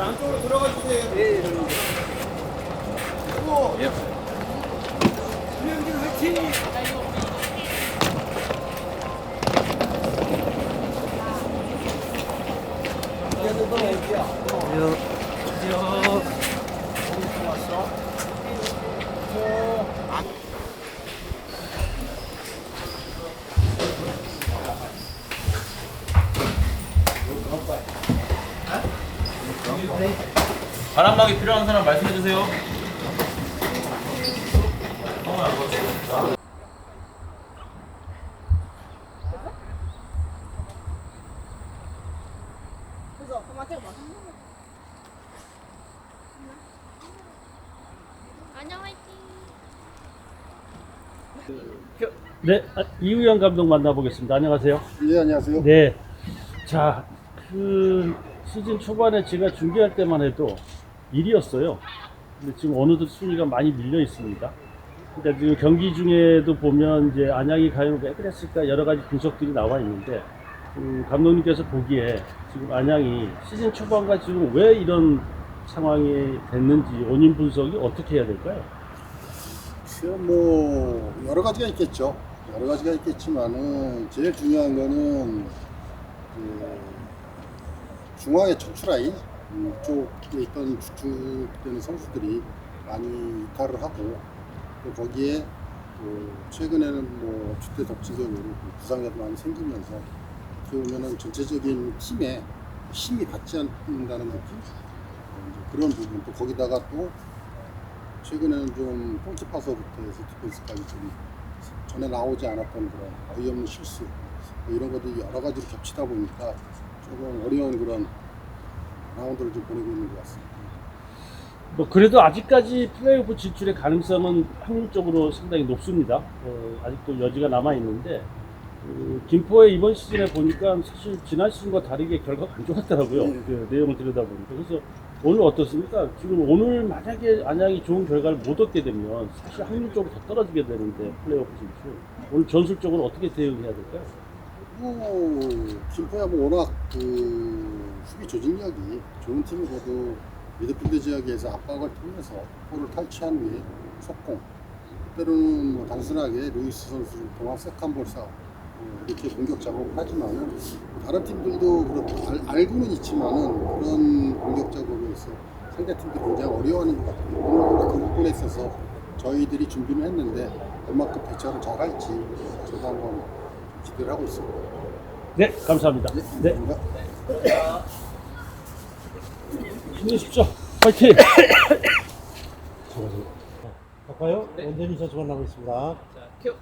안쪽으로 들어가 주세요. 예. 그리고 예. 김영진 화이팅! 얘는 너 어디야? 어디서 왔어? 바람막이 필요한 사람 말씀해 주세요. 그래서 그만 찍어봐. 안녕 화이팅. 네, 이우영 감독 만나보겠습니다. 안녕하세요. 예, 안녕하세요. 네. 자, 시즌 초반에 제가 중계할 때만 해도 1위였어요. 근데 지금 어느덧 순위가 많이 밀려 있습니다. 그러니까 지금 경기 중에도 보면 이제 안양이 과연 왜 그랬을까 여러 가지 분석들이 나와 있는데, 감독님께서 보기에 지금 안양이 시즌 초반과 지금 왜 이런 상황이 됐는지 원인 분석이 어떻게 해야 될까요? 지금 뭐 여러 가지가 있겠죠. 여러 가지가 있겠지만은 제일 중요한 거는 그 중앙의 척추라인 쪽에 있던 주축되는 선수들이 많이 이탈을 하고 또 거기에 또 최근에는 뭐 주대 덮치격으로 부상자도 많이 생기면서 어떻게 보면은 전체적인 팀에 힘이 받지 않는다는 느낌, 이제 그런 부분, 또 거기다가 또 최근에는 좀 골키퍼서부터 해서 디펜스까지 좀 전에 나오지 않았던 그런 어이없는 실수 뭐 이런 것들이 여러 가지로 겹치다 보니까 조금 어려운 그런 라운드를 좀 보내고 있는 것 같습니다. 뭐 그래도 아직까지 플레이오프 진출의 가능성은 확률적으로 상당히 높습니다. 아직도 여지가 남아 있는데 김포의 이번 시즌에 보니까 사실 지난 시즌과 다르게 결과가 안 좋았더라고요. 네. 그 내용을 들여다보니까. 그래서 오늘 어떻습니까? 지금 오늘 만약에 안양이 좋은 결과를 못 얻게 되면 사실 확률적으로 더 떨어지게 되는데 플레이오프 진출. 오늘 전술적으로 어떻게 대응해야 될까요? 뭐 김포야 뭐 워낙 그 수비 조직력이 좋은 팀이고도 미드필드 지역에서 압박을 통해서 볼을 탈취한 후에 속공, 때로는 뭐 단순하게 루이스 선수 동안 세컨볼 싸움 이렇게 공격 작업을 하지만은 다른 팀들도 그렇게 알고는 있지만은 그런 공격 작업에서 상대 팀들이 굉장히 어려워하는 것 같아요. 오늘 그 부분에 있어서 저희들이 준비를 했는데 얼마큼 대처를 잘 할지 저도 한번 기대를 하고 있습니다. 네, 감사합니다. 네, 감사합니다. 힘내십시오. 파이팅! 갈까요? 원재민 선수 만나고 있습니다. 자, 큐.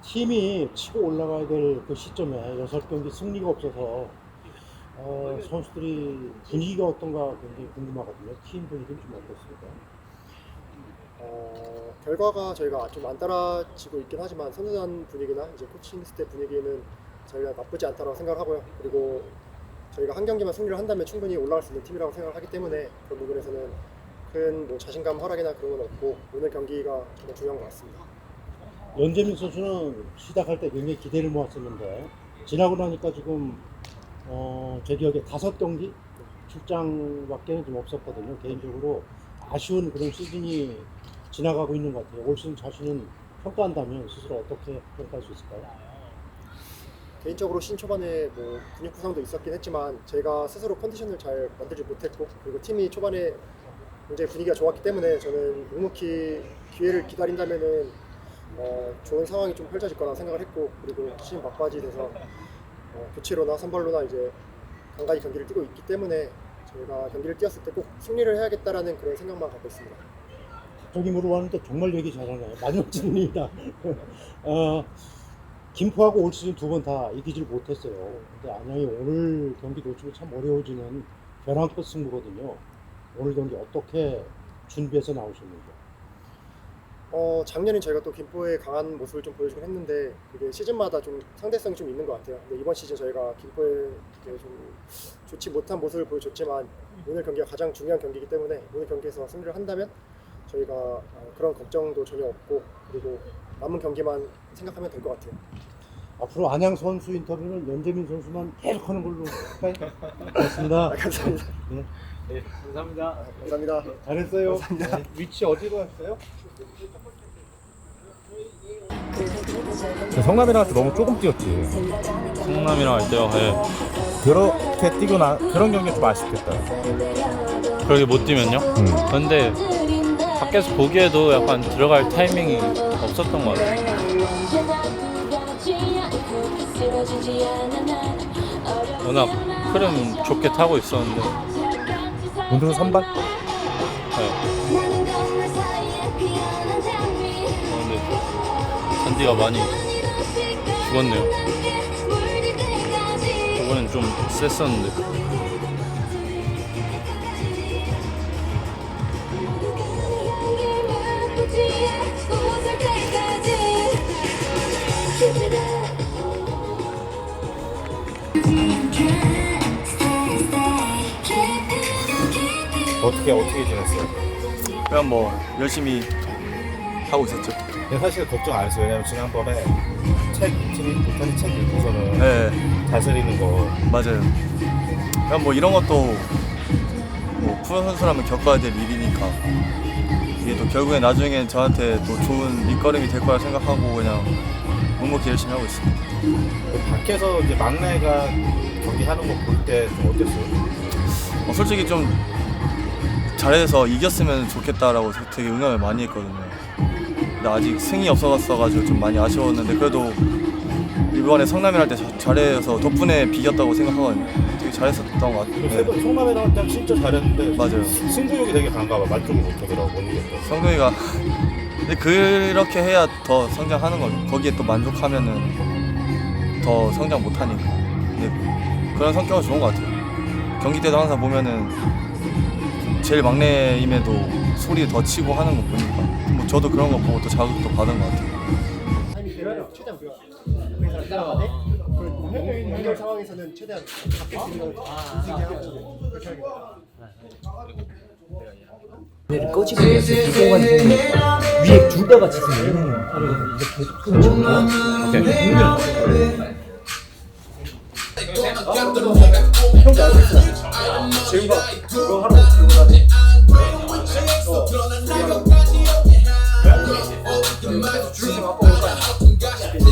팀이 치고 올라가야 될 그 시점에 6경기 승리가 없어서 선수들이 분위기가 어떤가 굉장히 궁금하거든요. 팀 분위기는 좀 어떻습니까? 결과가 저희가 좀 안 따라지고 있긴 하지만 선수단 분위기나 이제 코칭 스태프 분위기는 저희가 나쁘지 않다고 생각하고요. 그리고 저희가 한 경기만 승리를 한다면 충분히 올라갈 수 있는 팀이라고 생각하기 때문에 그런 부분에서는 큰 뭐 자신감 하락이나 그런 건 없고 오늘 경기가 정말 중요한 것 같습니다. 연재민 선수는 시작할 때 굉장히 기대를 모았었는데 지나고 나니까 지금 제 기억에 5경기 출장밖에는 좀 없었거든요. 개인적으로 아쉬운 그런 시즌이 지나가고 있는 것 같아요. 올 시즌 자신은 평가한다면 스스로 어떻게 평가할 수 있을까요? 개인적으로 시즌 초반에 뭐 근육 부상도 있었긴 했지만 제가 스스로 컨디션을 잘 만들지 못했고 그리고 팀이 초반에 굉장히 분위기가 좋았기 때문에 저는 묵묵히 기회를 기다린다면은 좋은 상황이 좀 펼쳐질 거라 생각을 했고 그리고 시즌 막바지 돼서 교체로나 선발로나 이제 간간히 경기를 뛰고 있기 때문에 저희가 경기를 뛰었을 때 꼭 승리를 해야겠다라는 그런 생각만 갖고 있습니다. 저기 물어봤는데 정말 얘기 잘하네요. 마지막 질문입니다. 김포하고 올 시즌 2번 다 이기질 못했어요. 근데 안양이 오늘 경기 놓치고 참 어려워지는 벼랑 끝 승부거든요. 오늘 경기 어떻게 준비해서 나오셨는지? 작년엔 저희가 또 김포의 강한 모습을 좀 보여주긴 했는데 그게 시즌마다 좀 상대성이 좀 있는 것 같아요. 근데 이번 시즌 저희가 김포에 좀 좋지 못한 모습을 보여줬지만 오늘 경기가 가장 중요한 경기이기 때문에 오늘 경기에서 승리를 한다면 저희가 그런 걱정도 전혀 없고 그리고 남은 경기만 생각하면 될 것 같아요. 앞으로 안양 선수 인터뷰는 연재민 선수만 계속 하는 걸로 할까요? 고맙습니다. 감사합니다. 네. 감사합니다. 잘했어요. 네. 위치 어디로 했어요? 성남이랑 할 때 너무 조금 뛰었지. 성남이랑 할 때요. 예. 그렇게 뛰고 그런 경기는 좀 아쉽겠다. 그렇게 못 뛰면요. 근데 밖에서 보기에도 약간 들어갈 타이밍이 없었던 것 같아요. 워낙 흐름 좋게 타고 있었는데. 문준호 선발? 네. 근데 잔디가 많이 죽었네요. 저번엔 좀 셌었는데. 어떻게 지냈어요? 그냥 뭐 열심히 하고 있었죠. 근데 사실 걱정 안 했어요. 왜냐면 지난번에 못하는 책 읽고서는 네, 다스리는 거. 맞아요. 그냥 뭐 이런 것도 뭐 프로 선수라면 겪어야 될 일이니까 이게 또 결국에 나중엔 저한테 또 좋은 밑거름이 될 거라 생각하고 그냥 묵묵히 열심히 하고 있습니다. 밖에서 이제 막내가 경기하는 거 볼 때 좀 어땠어요? 솔직히 좀 잘해서 이겼으면 좋겠다라고 되게 응원을 많이 했거든요. 근데 아직 승이 없어가지고 좀 많이 아쉬웠는데 그래도 이번에 성남이랑 할 때 잘해서 덕분에 비겼다고 생각하거든요. 되게 잘했었던 것 같아요. 세번 성남이랑 할 때 진짜 잘했는데 맞아요. 승부욕이 되게 강한가 봐. 만족을 못하더라고. 못 이겼다. 성동이가 근데 그렇게 해야 더 성장하는 거죠. 거기에 또 만족하면은 더 성장 못하니까. 근데 그런 성격은 좋은 것 같아요. 경기 때도 항상 보면은 제일 막내임에도 소리 더 치고 하는 거 보니까 뭐 저도 그런 거 보고 또 자극도 받은 것 같아요. 최대한 그래서 따라가네. 이런 상황에서는 최대한 바뀔 수 있는 걸 인식하고 그렇게 하겠다. 얘를 꺼지면서 뒤통한 위에 둘 다 같이 있으면 이렇게 끊어지거든요. 오케이. 지금 그거 하러 오고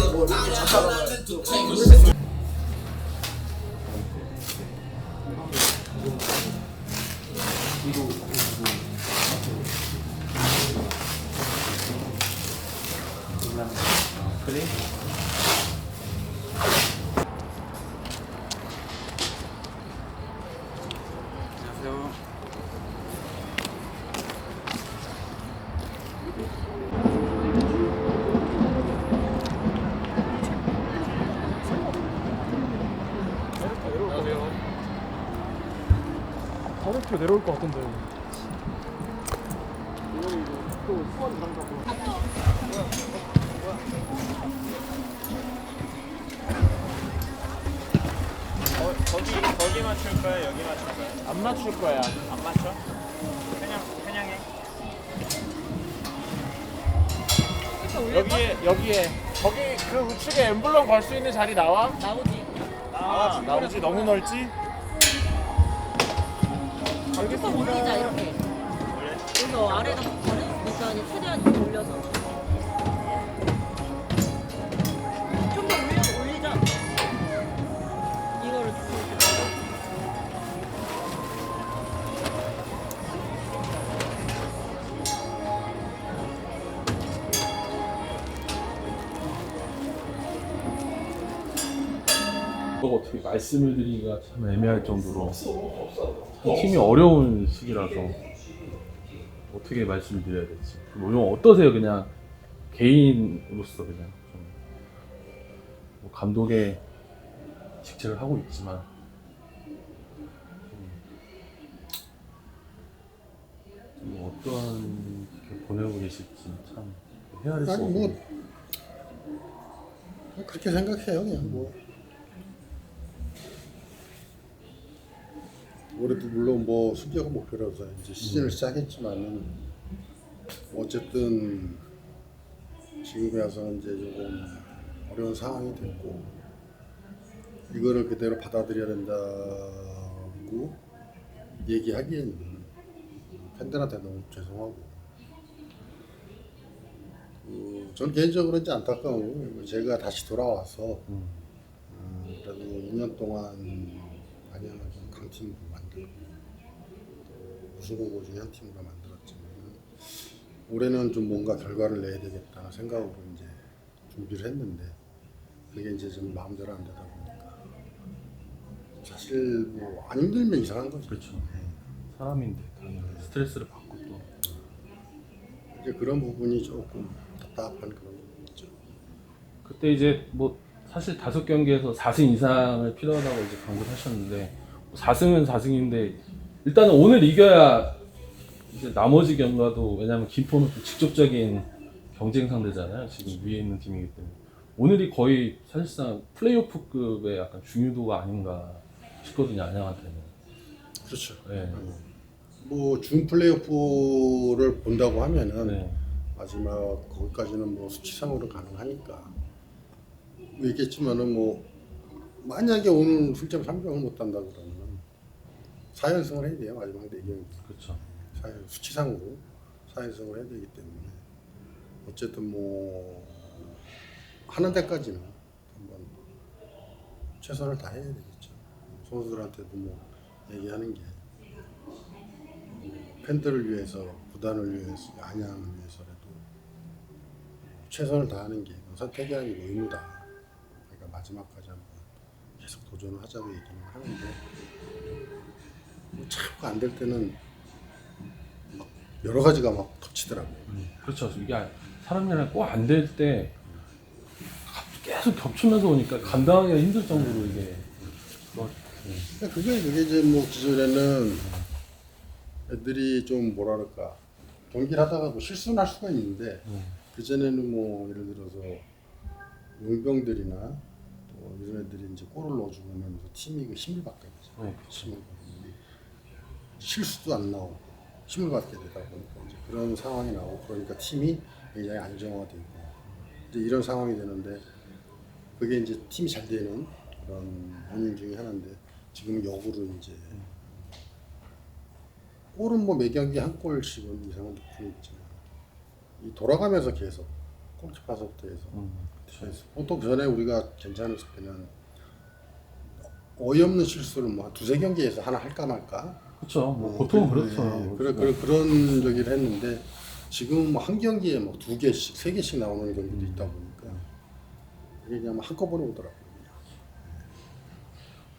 어렵게 내려올 것 같은데. 거기 맞출 거야, 여기 맞출 거야? 안 맞출 거야. 안 맞춰? 그냥 해. 여기에 거기 그 우측에 엠블럼 걸 수 있는 자리 나와? 나오지. 나오지 너무 넓지? 여기서 올리자 이렇게. 그래서 아래다 그러니까 최대한 올려서. 좀 더 올리자. 이거를 또 어떻게 말씀을 드리기가 참 애매할 정도로 팀이 어려운 시기라서 어떻게 말씀드려야 될지. 뭐 어떠세요? 그냥 개인으로서 그냥 뭐 감독의 직책을 하고 있지만 좀 어떠한 이렇게 보내고 계실지 참 헤아릴 수 아니 없는. 뭐 그렇게 생각해요 그냥 뭐. 올해도 물론 뭐 승자가 목표라서 이제 시즌을 시작했지만은 어쨌든 지금에 와서는 이제 조금 어려운 상황이 됐고 이거를 그대로 받아들여야 된다고 얘기하기에는 팬들한테 너무 죄송하고 저는 개인적으로 이제 안타까운 게 제가 다시 돌아와서 그래도 2년 동안 안양을 좀 강팀으로 만들고 우승 후보 중에 한 팀으로 만들었지만 올해는 좀 뭔가 결과를 내야 되겠다는 생각으로 이제 준비를 했는데 그게 이제 좀 마음대로 안 되다 보니까 사실 뭐 안 힘들면 이상한 거죠. 그렇죠. 사람인데 당연히 스트레스를 받고 또 이제 그런 부분이 조금 답답한 그런 부분이죠. 그때 이제 뭐 사실 5경기에서 4승 이상을 필요하다고 이제 강조를 하셨는데 4승은 4승인데 일단은 오늘 이겨야 이제 나머지 경과도 왜냐하면 김포는 또 직접적인 경쟁 상대잖아요. 지금 위에 있는 팀이기 때문에 오늘이 거의 사실상 플레이오프급의 약간 중요도가 아닌가 싶거든요. 안양한테는. 그렇죠. 네. 뭐 준 플레이오프를 본다고 하면은 네. 마지막 거기까지는 뭐 수치상으로 가능하니까 뭐 있겠지만은 뭐 만약에 오늘 실점 3경을 못 한다 그러면 4연승을 해야 돼요. 마지막 4경기. 그렇죠. 수치상으로 4연승을 해야 되기 때문에 어쨌든 뭐 하는 데까지는 한번 최선을 다해야 되겠죠. 선수들한테도 뭐 얘기하는 게 팬들을 위해서, 구단을 위해서, 안양을 위해서라도 최선을 다하는 게 선택이 아니고 의무다. 그러니까 마지막까지 한번 계속 도전을 하자고 얘기는 하는데 뭐 자꾸 안 될 때는 막 여러 가지가 막 겹치더라고요. 그렇죠. 이게 사람이랑 꼭 안 될 때 계속 겹치면서 오니까 감당하기가 힘들 정도로 이게 그게 이제 뭐 기존에는 애들이 좀 뭐랄까 경기를 하다가 뭐 실수는 할 수가 있는데 그 전에는 뭐 예를 들어서 용병들이나 또 이런 애들이 이제 골을 넣어주면 팀이 그 힘을 받게 되죠. 힘을 받으면 실수도 안 나오고 힘을 받게 되다 보니까 이제 그런 상황이 나오고 그러니까 팀이 굉장히 안정화되고 이제 이런 상황이 되는데 그게 이제 팀이 잘 되는 그런 원인 중에 하나인데 지금 역으로 이제 골은 뭐 매 경기 한 골씩은 이상은 넣고 있지만 이 돌아가면서 계속 골키퍼서부터 해서 보통 전에 우리가 괜찮았을 때는 어이없는 실수를 뭐 한 2-3경기에서 하나 할까 말까 그렇죠. 뭐 보통은 그렇죠. 그런 저기를 했는데 지금 뭐 한 경기에 뭐 2개씩, 3개씩 나오는 경기도 있다 보니까 이게 그냥 한꺼번에 오더라고요.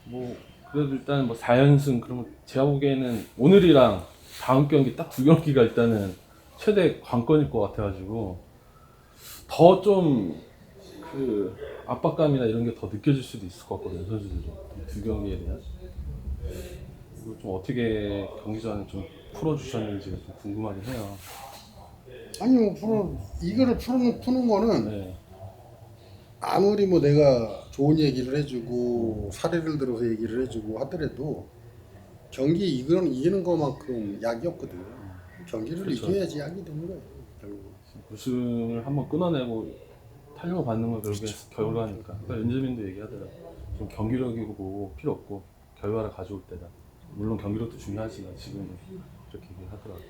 뭐 그래도 일단 뭐 4연승 그러면 제가 보기에는 오늘이랑 다음 경기 딱 2경기가 일단은 최대 관건일 것 같아가지고 더 좀 그 압박감이나 이런 게 더 느껴질 수도 있을 것 같거든요. 선수들이 2경기에 대한 이거 좀 어떻게 경기 전에 좀 풀어주셨는지가 좀 궁금하긴 해요. 아니 뭐 이거를 푸는 거는 네. 아무리 뭐 내가 좋은 얘기를 해주고 사례를 들어서 얘기를 해주고 하더라도 경기 이기는 것만큼 약이 없거든요. 경기를 그렇죠. 이겨야지 약이 되는 거예요. 결국. 우승을 한번 끊어내고 타령을 받는 건 결국에 결과니까. 그러니까 연재민도 얘기하더라고요. 좀 경기력이고 필요 없고 결과를 가져올 때다. 물론 경기력도 중요하지만 지금은 그렇게 얘기를 하더라고요.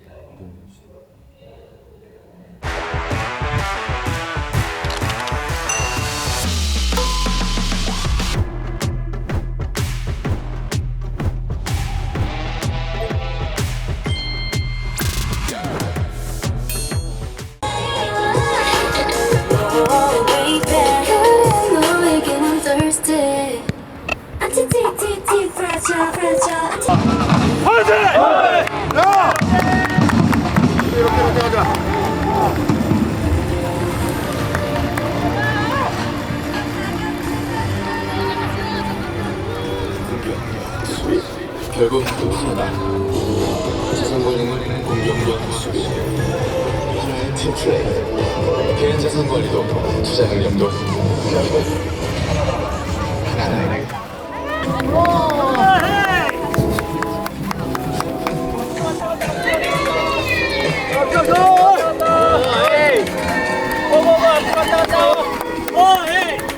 결국 누구나 재산권은 공정과 수비 하나의 팀플레이 개인 재산관리도 투자 능력도 결국 하나는 오, 헤이!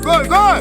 골! 골!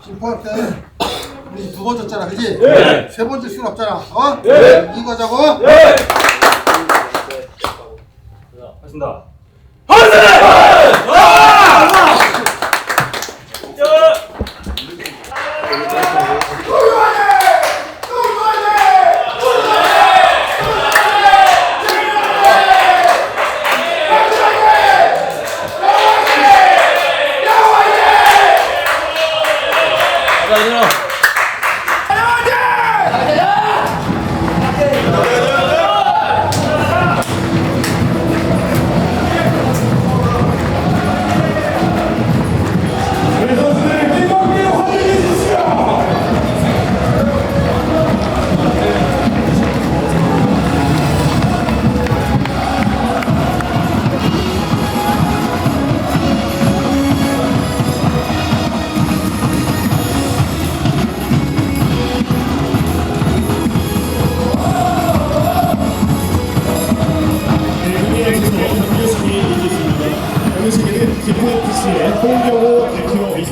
심포할 때 우리 2번 졌잖아, 그지? 네. 3번 질 수는 없잖아, 어? 네. 이거자고? 네. 하신다.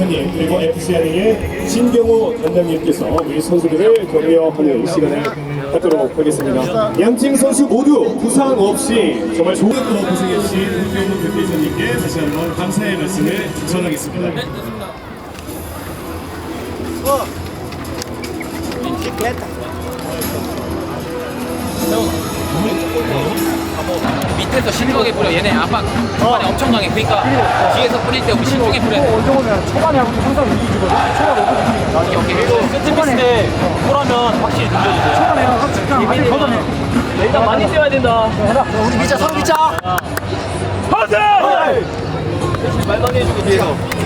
그리고 FCN의 진경호 단장님께서 우리 선수들을 격려하는 시간을 갖도록 하겠습니다. 양팀 선수 모두 부상 없이 정말 좋은 고생해주신 홍경호 대표이사님께 다시 한번 감사의 말씀을 전하겠습니다. 네, 밑에서 신중하게 뿌려. 얘네 압박 초반에 엄청 강해. 그러니까 뒤에서 뿌릴 때 우리 신중하게 뿌려야 돼. 어쩌면 초반에 하고 항상 이기거든. 초반 오버지. 오케이. 초반에 때 콜하면 확실히 들려주세요. 초반에 확실히 그냥 많이 걷어내. 일단 많이 뛰어야 된다. 해라. 우리 미자 서로 미자. 화이팅! 말 많이 해주고 뒤에서.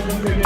선수에게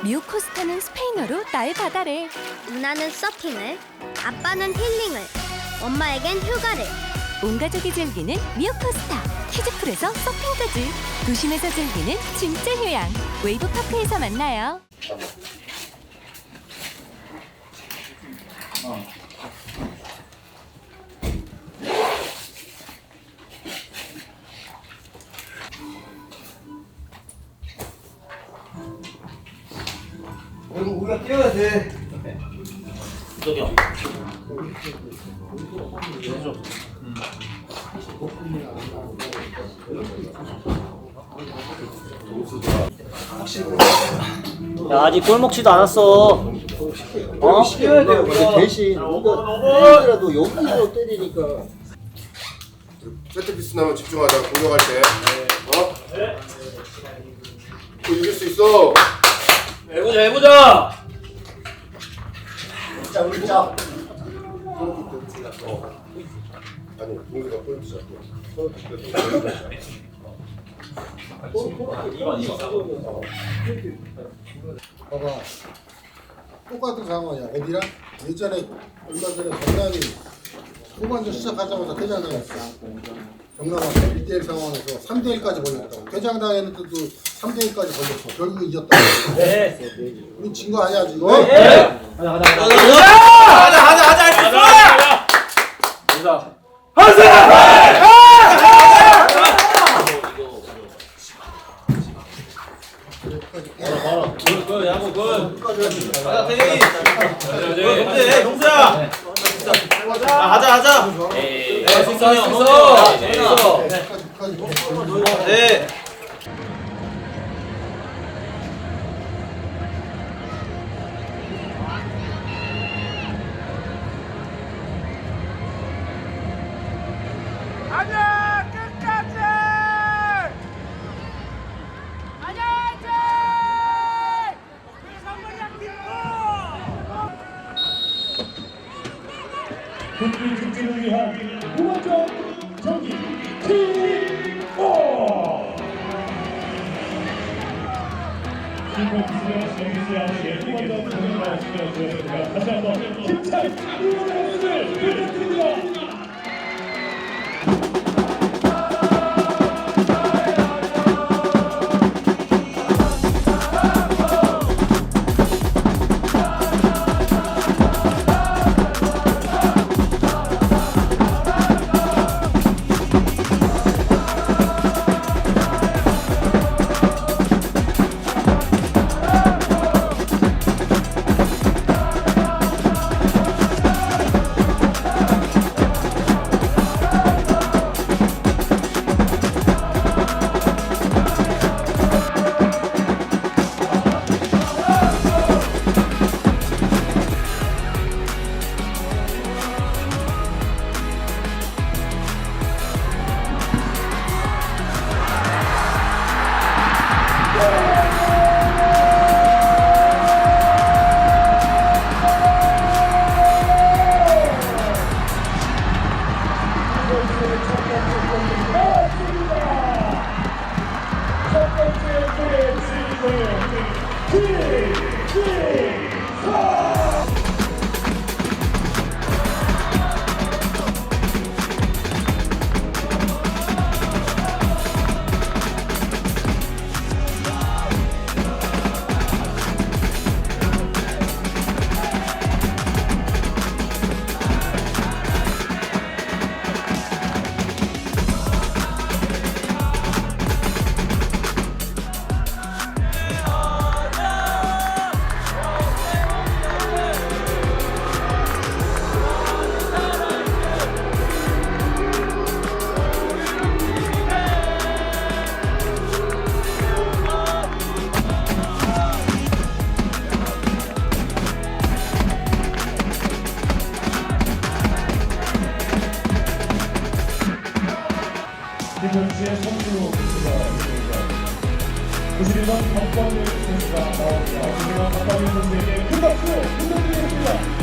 미오코스타는 스페인어로 나의 바다래. 누나는 서핑을, 아빠는 힐링을, 엄마에겐 휴가를. 온 가족이 즐기는 미오코스타. 키즈풀에서 서핑까지. 도심에서 즐기는 진짜 휴양. 웨이브파크에서 만나요. 그리고 우리가 뛰어야 돼. 저기요. 야, 아직 골 먹지도 않았어. 뛰어야 돼요. 근데 대신 누가 때리더라도 여기서 때리니까. 세트피스 나면 집중하자. 공격할 때. 이길 수 있어. 해보자, 해보자. 자, 우리 자. 아니, 동기가 포인트 잡고. 봐봐. 똑같은 상황이야. 어디랑? 예전에 얼마 전에 경남이 후반전 시작하자마자 퇴장당했어. 경남한테 1대1 상황에서 3대1까지 걸렸다고. 퇴장당했는데도 3대1까지 걸렸어. 결국 이겼다. 네. 우리 진 거 아니야 지금? 네. 하자. 야구 굿. 가자 태경이. 동수야 동수야. 하자. 네, 있어. 네. 국민 승진을 위한 후반전 경기 킥오프! 슈퍼키즈가 정시아의 후반전 경기가 시작되었습니다. 다시 한번 힘찬 응원의 박수를 부탁드립니다. 김현수의 선수 선수가 91번 박광일 선수가 나옵니다. 91번 박광일 선수에게 큰 박수 부탁드리겠습니다.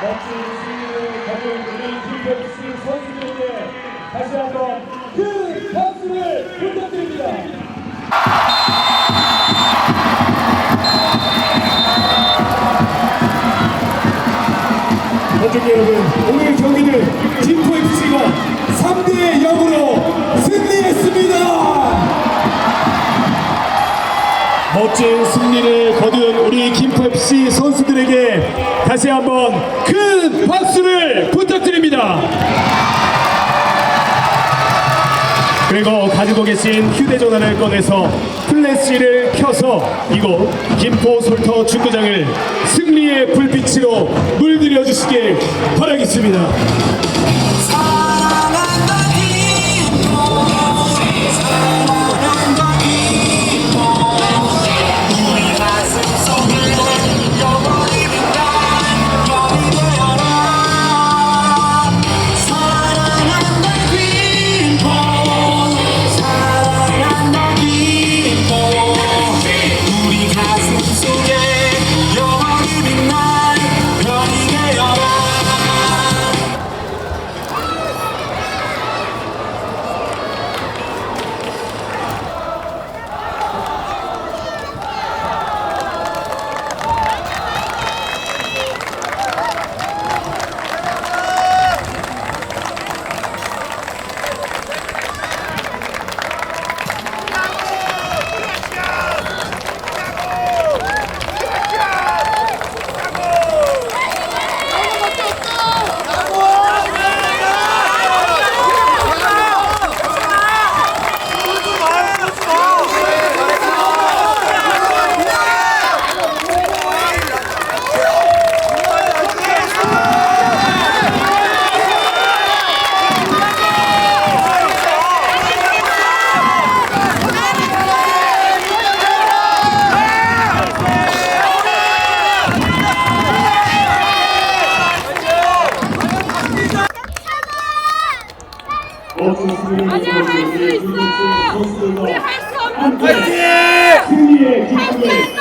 멋진 승리를 거둔 우리 힐백스 선수들에게 다시 오늘 경기는 김포FC가 3대 0으로 승리했습니다. 멋진 승리를 거둔 우리 김포FC 선수들에게 다시 한번 큰 박수를 부탁드립니다. 그리고 가지고 계신 휴대전화를 꺼내서 플래시를 켜서 이곳 김포솔터 축구장을 승리의 불빛으로 물들여 주시길 바라겠습니다. 아니야, 할 수 있어. 우리 할 수 없는 승리의 기쁨을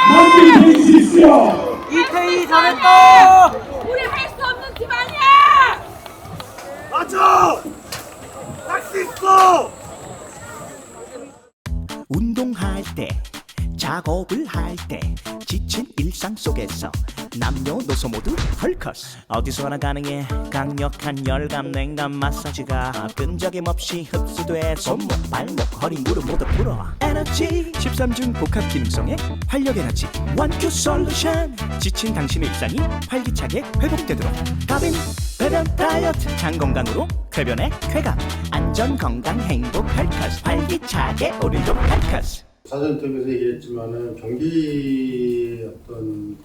함께 될 수 있어. 이태희 잘했다. 우리 할 수 없는 팀 아니야. 맞아. 할 수 있어. 운동할 때, 작업을 할 때, 지친 일상 속에서 남녀노소 모두 헐커스. 어디서나 가능해 강력한 열감 냉감 마사지가 끈적임 없이 흡수돼 손목 발목 허리 무릎 모두 풀어. 에너지 13중 복합 기능성의 활력 에너지 원큐 솔루션. 지친 당신의 일상이 활기차게 회복되도록. 가빈 배변 다이어트 장 건강으로 쾌변의 쾌감. 안전 건강 행복 헐커스. 활기차게 오늘도 헐커스. 사전 인터뷰에서 얘기했지만은 경기 어떤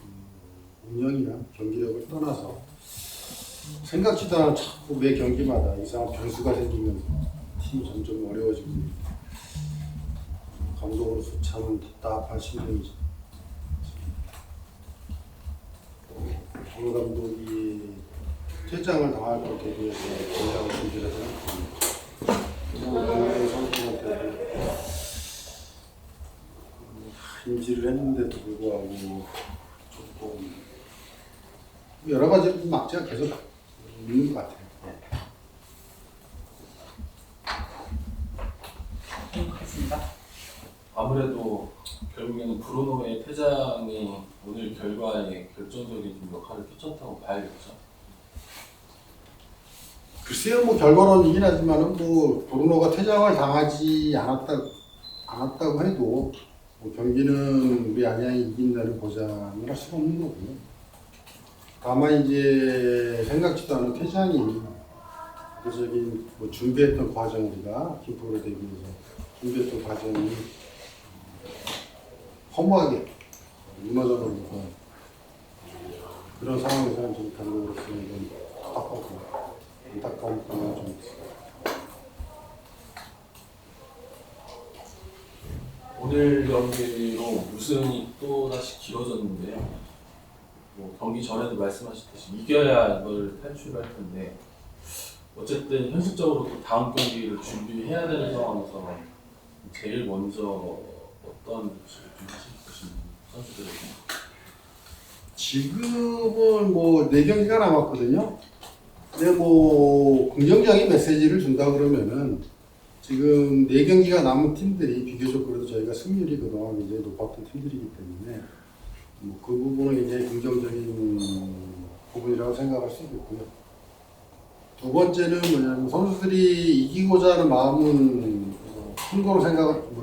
운영이나 경기력을 떠나서 생각지도 않은 자꾸 매 경기마다 이상한 변수가 생기면서 팀이 점점 어려워지고 감독으로서 참 답답한 심정이죠. 정 감독이 퇴장을 당할 것 대비해서 굉장히 준비를 생각합니다. 선수한테 인지를 했는데도 불구하고 조금 여러 가지 막지가 계속 있는 것 같아요. 아무래도 결국에는 브루노의 퇴장이 오늘 결과에 결정적인 역할을 끼쳤다고 봐야겠죠. 글쎄요, 뭐 결과론이긴 하지만은 뭐 브루노가 퇴장을 당하지 않았다고 해도 뭐 경기는 우리 안양이 이긴다는 보장을 할 수가 없는 거고요. 다만 이제 생각지도 않은 퇴장이 구체적인 뭐 준비했던 과정, 우리가 김포를 대비해서 준비했던 과정이 허무하게 무너져버리고 그런 상황에서는 좀 감독으로서는 좀 답답하고 안타까운 부분이 좀 있어요. 오늘 경기로 우승이 또 다시 길어졌는데요. 뭐 경기 전에도 말씀하셨듯이 이겨야 이걸 탈출할 텐데 어쨌든 현실적으로 또 다음 경기를 준비해야 되는 상황에서 제일 먼저 어떤 조치를 좀 하실 것인지 선수들에게. 지금은 뭐 4경기가 남았거든요. 근데 뭐 긍정적인 메시지를 준다 그러면은 지금 4경기가 남은 팀들이 비교적 그래도 저희가 승률이 그동안 굉장히 높았던 팀들이기 때문에 뭐 그 부분은 굉장히 긍정적인 부분이라고 생각할 수 있고요. 두 번째는 뭐냐면 선수들이 이기고자 하는 마음은 큰 거로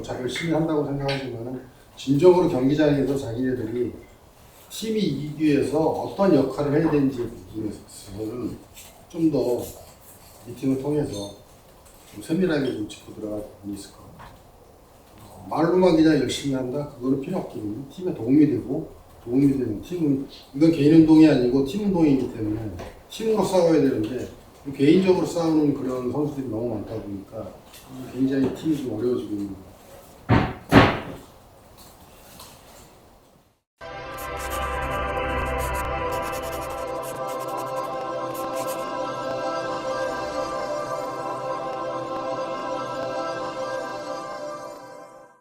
잘 열심히 한다고 생각하지만 진정으로 경기장에서 자기네들이 팀이 이기기 위해서 어떤 역할을 해야 되는지 부분에서는 좀 더 미팅을 통해서 좀 세밀하게 좀 짚고 들어갈 부분이 있을 것 같아요. 말로만 그냥 열심히 한다? 그거는 필요 없거든요. 팀에 도움이 되는 팀은, 이건 개인 운동이 아니고 팀 운동이기 때문에 팀으로 싸워야 되는데 개인적으로 싸우는 그런 선수들이 너무 많다 보니까 굉장히 팀이 좀 어려워지고 있는